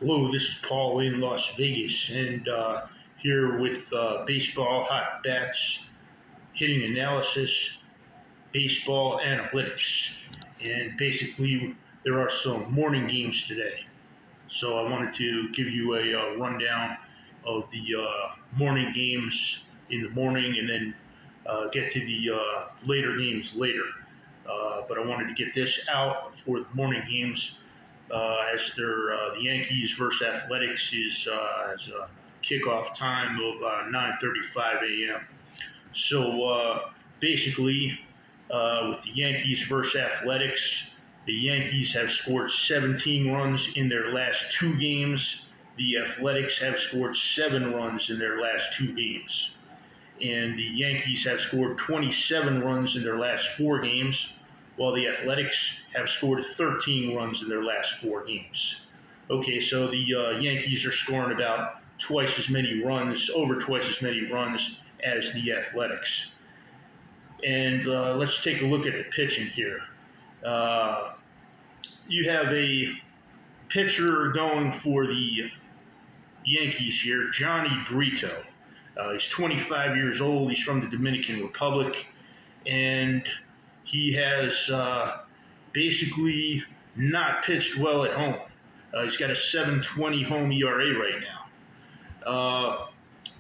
Hello, this is Paul in Las Vegas, and here with baseball hot bats, hitting analysis, baseball analytics, and basically there are some morning games today. So I wanted to give you a rundown of the morning games in the morning, and then get to the later games later. But I wanted to get this out for the morning games as the Yankees versus Athletics is has a kickoff time of 9:35 a.m. So basically, with the Yankees versus Athletics, the Yankees have scored 17 runs in their last two games. The Athletics have scored 7 runs in their last two games. And the Yankees have scored 27 runs in their last 4 games, while the Athletics have scored 13 runs in their last 4 games. Okay, so the Yankees are scoring about twice as many runs, over twice as many runs as the Athletics. And let's take a look at the pitching here. You have a pitcher going for the Yankees here, Johnny Brito. He's 25 years old. He's from the Dominican Republic, and he has basically not pitched well at home. He's got a 7.20 home ERA right now.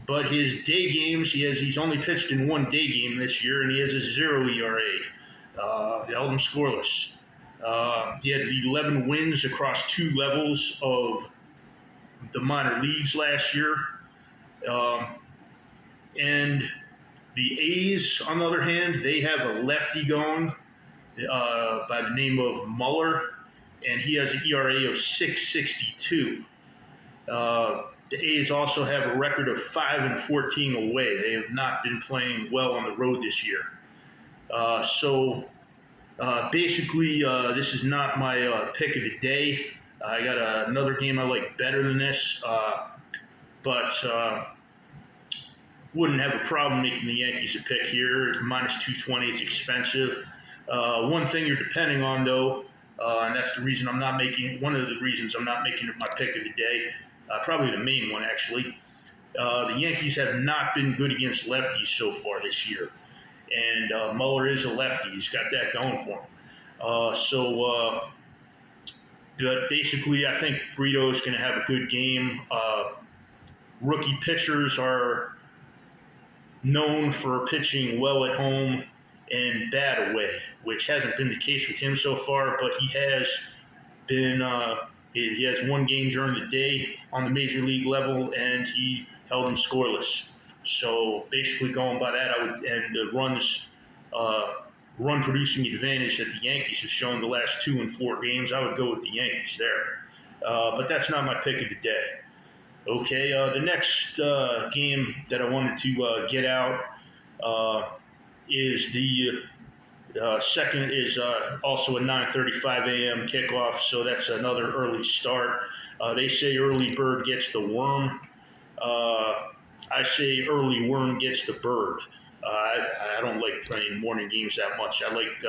But his day games, he's only pitched in one day game this year, and he has a 0 ERA. They held him scoreless. He had 11 wins across 2 levels of the minor leagues last year. And the A's, on the other hand, they have a lefty going by the name of Muller, and he has an ERA of 6.62. The A's also have a record of 5-14 away. They have not been playing well on the road this year. So basically, this is not my pick of the day. I got another game I like better than this, but wouldn't have a problem making the Yankees a pick here. It's minus 220. It's expensive. One thing you're depending on, though, and that's the reason I'm not making, one of the reasons I'm not making it my pick of the day, probably the main one, actually. The Yankees have not been good against lefties so far this year. And Muller is a lefty. He's got that going for him. But basically, I think Brito is going to have a good game. Rookie pitchers are known for pitching well at home and bad away, which hasn't been the case with him so far, but he has been he has one game during the day on the major league level, and he held them scoreless. So basically going by that, and the run producing advantage that the Yankees have shown the last 2 and 4 games, I would go with the Yankees there. But that's not my pick of the day. Okay, the next game that I wanted to get out is the second is also a 9:35 a.m. kickoff, so that's another early start. They say early bird gets the worm. I say early worm gets the bird. I don't like playing morning games that much. I like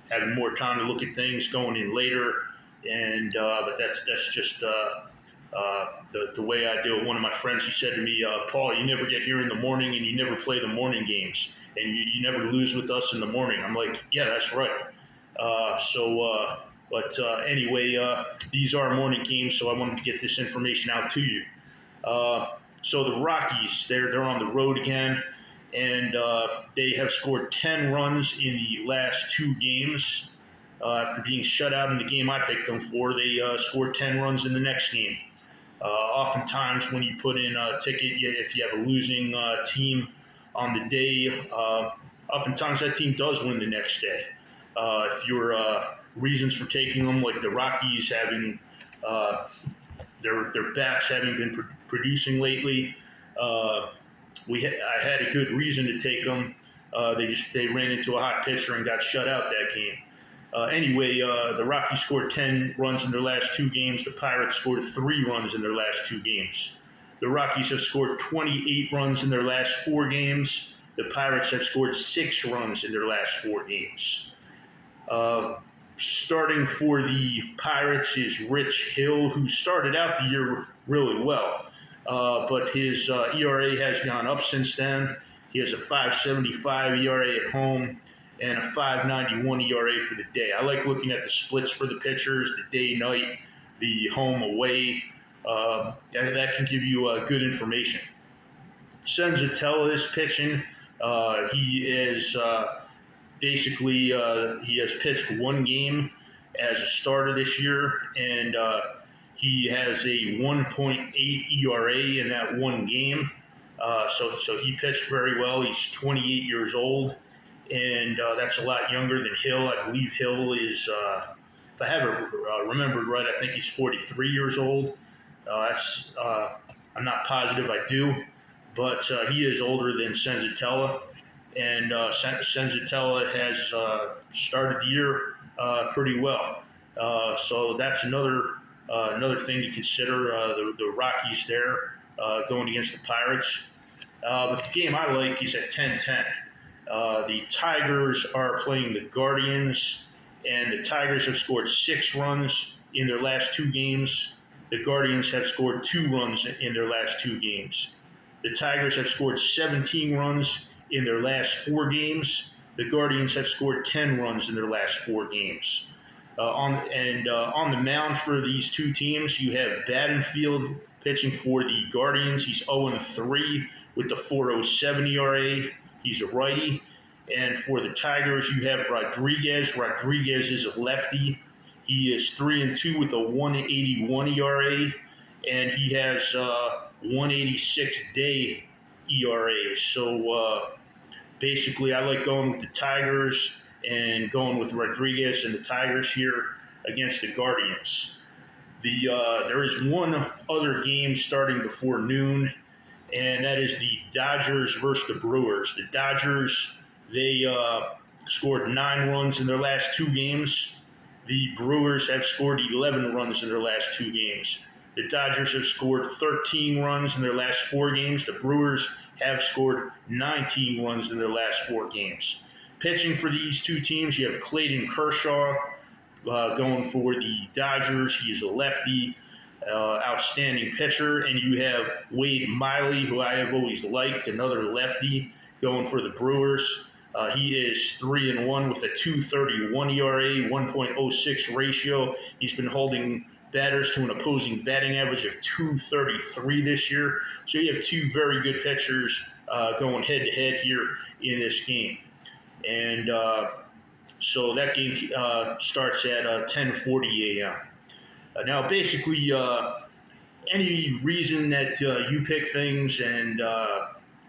having more time to look at things, going in later, and but that's just the way I do it. One of my friends, he said to me, Paul, you never get here in the morning and you never play the morning games, and you never lose with us in the morning. I'm like, yeah, that's right. Anyway, these are morning games, so I wanted to get this information out to you. So the Rockies, they're on the road again, and they have scored 10 runs in the last 2 games. After being shut out in the game I picked them for, they scored 10 runs in the next game. Oftentimes when you put in a ticket, if you have a losing team on the day, oftentimes that team does win the next day. If your reasons for taking them, like the Rockies having their bats having been producing lately, I had a good reason to take them. They ran into a hot pitcher and got shut out that game. Anyway, the Rockies scored 10 runs in their last 2 games. The Pirates scored 3 runs in their last 2 games. The Rockies have scored 28 runs in their last 4 games. The Pirates have scored 6 runs in their last 4 games. Starting for the Pirates is Rich Hill, who started out the year really well, but his ERA has gone up since then. He has a 5.75 ERA at home and a 5.91 ERA for the day. I like looking at the splits for the pitchers, the day-night, the home-away. That can give you good information. Senzatella is pitching. He is basically he has pitched one game as a starter this year, and he has a 1.8 ERA in that one game. So he pitched very well. He's 28 years old, and that's a lot younger than Hill. I believe Hill is, if I have it remembered right, I think he's 43 years old. I'm not positive I do, but he is older than Senzatella. And Senzatella has started the year pretty well. So that's another thing to consider. The Rockies there going against the Pirates. But the game I like is at 10-10. The Tigers are playing the Guardians, and the Tigers have scored 6 runs in their last 2 games. The Guardians have scored 2 runs in their last 2 games. The Tigers have scored 17 runs in their last 4 games. The Guardians have scored 10 runs in their last 4 games. On the mound for these 2 teams, you have Battenfield pitching for the Guardians. He's 0-3 with the 4.07 ERA. He's a righty. And for the Tigers, you have Rodriguez. Rodriguez is a lefty. He is 3-2 with a 1.81 ERA, and he has 1.86 day ERA. So basically, I like going with the Tigers and going with Rodriguez and the Tigers here against the Guardians. There is one other game starting before noon, and that is the Dodgers versus the Brewers. The Dodgers, they scored 9 runs in their last 2 games. The Brewers have scored 11 runs in their last 2 games. The Dodgers have scored 13 runs in their last 4 games. The Brewers have scored 19 runs in their last 4 games. Pitching for these 2 teams, you have Clayton Kershaw going for the Dodgers. He is a lefty, outstanding pitcher. And you have Wade Miley, who I have always liked, another lefty, going for the Brewers. He is 3-1 with a 2.31 ERA, 1.06 ratio. He's been holding batters to an opposing batting average of 2.33 this year. So you have 2 very good pitchers going head-to-head here in this game. And so that game starts at 10:40 a.m. Now, basically, any reason that you pick things and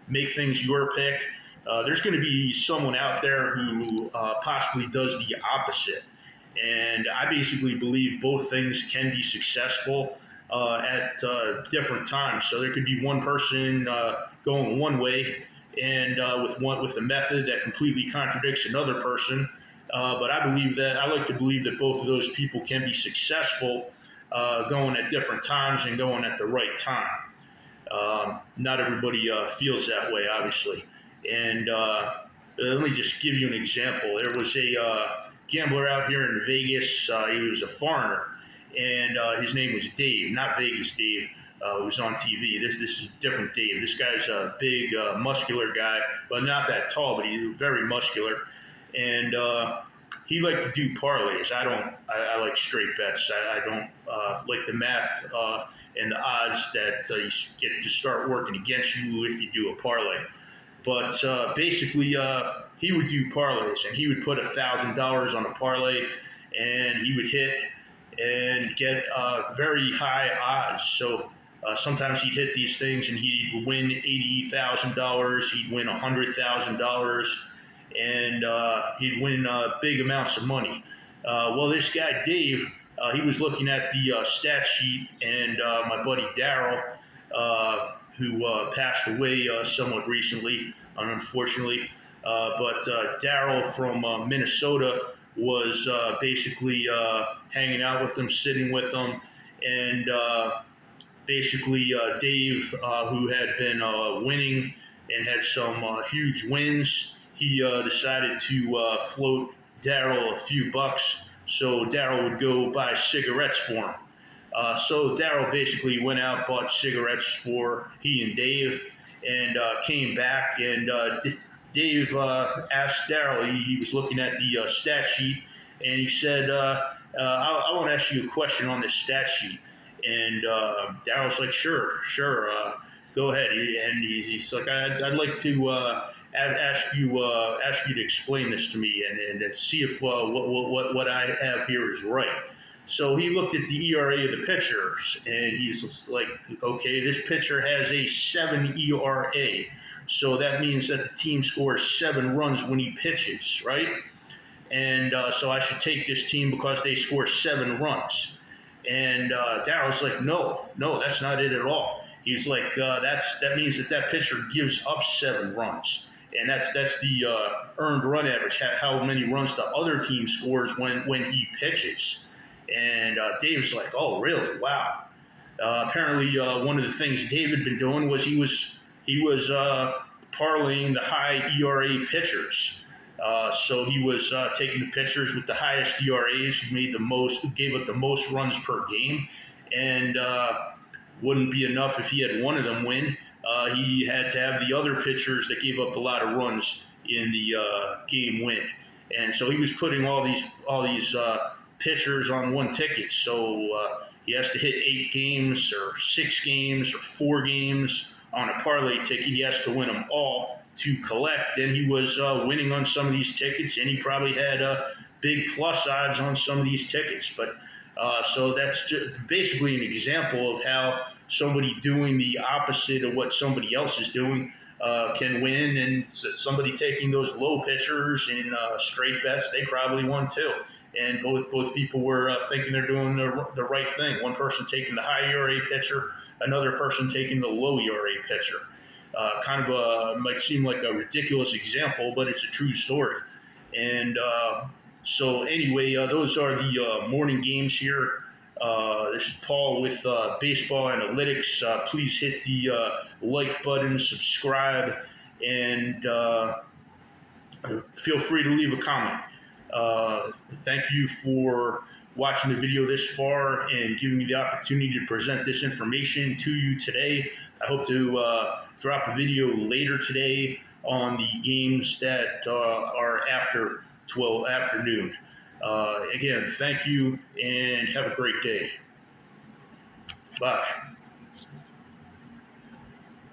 make things your pick, there's going to be someone out there who possibly does the opposite. And I basically believe both things can be successful at different times. So there could be one person going one way and with a method that completely contradicts another person. But I like to believe that both of those people can be successful going at different times and going at the right time. Not everybody feels that way, obviously. And let me just give you an example. There was a gambler out here in Vegas. He was a foreigner, and his name was Dave, not Vegas Dave, who was on TV. This is different Dave. This guy's a big, muscular guy, but not that tall, but he's very muscular. And he liked to do parlays. I like straight bets. I don't like the math and the odds that you get to start working against you if you do a parlay. But basically, he would do parlays, and he would put $1,000 on a parlay, and he would hit and get very high odds. So sometimes he'd hit these things, and he'd win $80,000. He'd win $100,000, and he'd win big amounts of money. Well, this guy Dave, he was looking at the stat sheet, and my buddy Daryl, who passed away somewhat recently, unfortunately. But Daryl from Minnesota was basically hanging out with them, sitting with them, and basically Dave, who had been winning and had some huge wins, he decided to float Daryl a few bucks so Daryl would go buy cigarettes for him. So Daryl basically went out, bought cigarettes for he and Dave, and came back. And Dave asked Daryl. He was looking at the stat sheet, and he said, I want to ask you a question on this stat sheet." And Daryl's like, "Sure, go ahead." He's like, "I'd like to ask you to explain this to me and see if what I have here is right." So he looked at the ERA of the pitchers, and he's like, "Okay, this pitcher has a 7 ERA, so that means that the team scores 7 runs when he pitches, right? And so I should take this team because they score 7 runs." And Daryl's like, "No, that's not it at all." He's like, that means that pitcher gives up 7 runs, and that's the earned run average, how many runs the other team scores when he pitches." And Dave's like, "Oh, really? Wow." Apparently, one of the things Dave had been doing was he was parlaying the high ERA pitchers. So he was taking the pitchers with the highest ERAs, who gave up the most runs per game, and wouldn't be enough if he had one of them win. He had to have the other pitchers that gave up a lot of runs in the game win, and so he was putting all these pitchers on one ticket. So he has to hit 8 games or 6 games or 4 games on a parlay ticket. He has to win them all to collect, and he was winning on some of these tickets, and he probably had big plus odds on some of these tickets. But so that's just basically an example of how somebody doing the opposite of what somebody else is doing can win, and somebody taking those low pitchers in straight bets, they probably won too. And both people were thinking they're doing the right thing. One person taking the high ERA pitcher, another person taking the low ERA pitcher. Might seem like a ridiculous example, but it's a true story. And so anyway, those are the morning games here. This is Paul with Baseball Analytics. Please hit the like button, subscribe, and feel free to leave a comment. Thank you for watching the video this far and giving me the opportunity to present this information to you today. I hope to drop a video later today on the games that are after 12 afternoon. Again, thank you and have a great day. Bye.